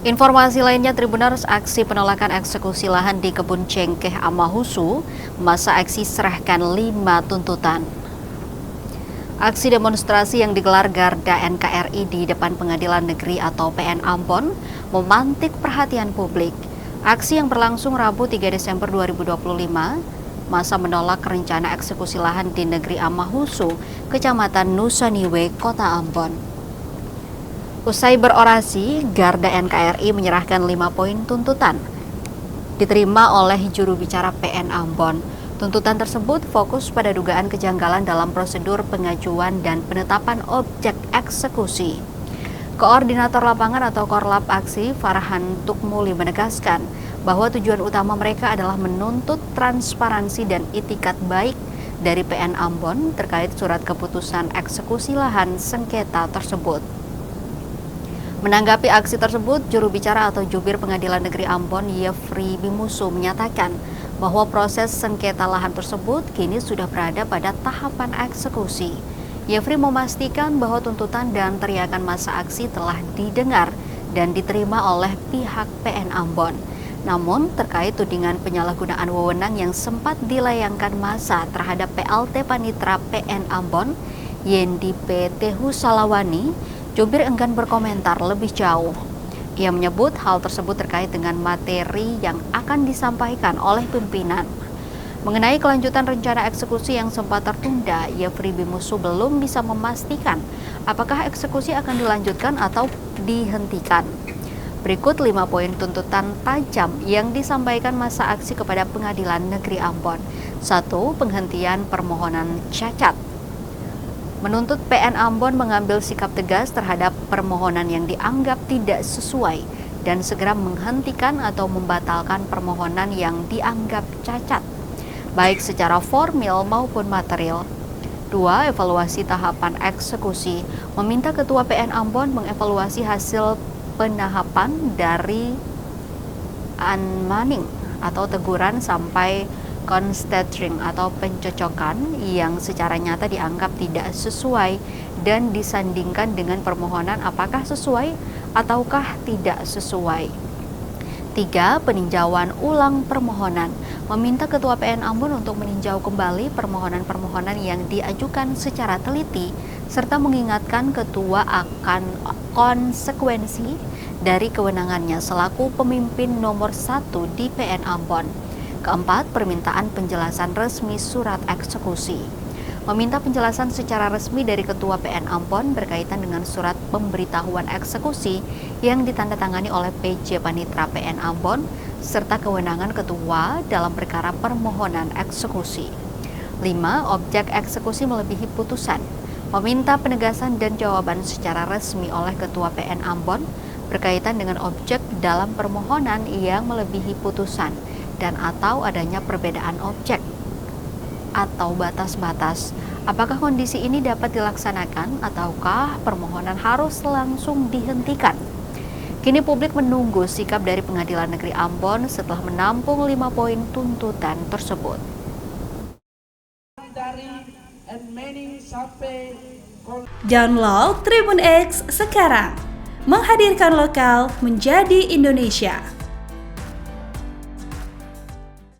Informasi lainnya, Tribuners, aksi penolakan eksekusi lahan di Kebun Cengkeh Amahusu, masa aksi serahkan 5 tuntutan. Aksi demonstrasi yang digelar Garda NKRI di depan Pengadilan Negeri atau PN Ambon memantik perhatian publik. Aksi yang berlangsung Rabu 3 Desember 2025, masa menolak rencana eksekusi lahan di Negeri Amahusu, Kecamatan Nusaniwe, Kota Ambon. Usai berorasi, Garda NKRI menyerahkan 5 poin tuntutan. Diterima oleh juru bicara PN Ambon. Tuntutan tersebut fokus pada dugaan kejanggalan dalam prosedur pengajuan dan penetapan objek eksekusi. Koordinator lapangan atau Korlap Aksi, Farhan Tukmuli, menegaskan bahwa tujuan utama mereka adalah menuntut transparansi dan itikat baik dari PN Ambon terkait surat keputusan eksekusi lahan sengketa tersebut. Menanggapi aksi tersebut, juru bicara atau jubir Pengadilan Negeri Ambon, Yefri Bimusu, menyatakan bahwa proses sengketa lahan tersebut kini sudah berada pada tahapan eksekusi. Yefri memastikan bahwa tuntutan dan teriakan masa aksi telah didengar dan diterima oleh pihak PN Ambon. Namun, terkait tudingan penyalahgunaan wewenang yang sempat dilayangkan massa terhadap PLT Panitra PN Ambon, Yendi P. Tehu Salawani, jubir enggan berkomentar lebih jauh. Ia menyebut hal tersebut terkait dengan materi yang akan disampaikan oleh pimpinan. Mengenai kelanjutan rencana eksekusi yang sempat tertunda, Yefri Bimusu belum bisa memastikan apakah eksekusi akan dilanjutkan atau dihentikan. Berikut 5 poin tuntutan tajam yang disampaikan masa aksi kepada Pengadilan Negeri Ambon. 1. Penghentian permohonan cacat. Menuntut PN Ambon mengambil sikap tegas terhadap permohonan yang dianggap tidak sesuai dan segera menghentikan atau membatalkan permohonan yang dianggap cacat, baik secara formil maupun material. 2. Evaluasi tahapan eksekusi. Meminta Ketua PN Ambon mengevaluasi hasil penahapan dari unmanning atau teguran sampai constatring atau pencocokan yang secara nyata dianggap tidak sesuai dan disandingkan dengan permohonan apakah sesuai ataukah tidak sesuai. 3. Peninjauan ulang permohonan. Meminta Ketua PN Ambon untuk meninjau kembali permohonan-permohonan yang diajukan secara teliti serta mengingatkan Ketua akan konsekuensi dari kewenangannya selaku pemimpin nomor 1 di PN Ambon. Keempat, permintaan penjelasan resmi surat eksekusi. Meminta penjelasan secara resmi dari Ketua PN Ambon berkaitan dengan surat pemberitahuan eksekusi yang ditandatangani oleh PJ Panitra PN Ambon serta kewenangan Ketua dalam perkara permohonan eksekusi. 5. Objek eksekusi melebihi putusan. Meminta penegasan dan jawaban secara resmi oleh Ketua PN Ambon berkaitan dengan objek dalam permohonan yang melebihi putusan dan atau adanya perbedaan objek atau batas-batas. Apakah kondisi ini dapat dilaksanakan ataukah permohonan harus langsung dihentikan? Kini publik menunggu sikap dari Pengadilan Negeri Ambon setelah menampung 5 poin tuntutan tersebut. Download Tribun X sekarang, menghadirkan lokal menjadi Indonesia.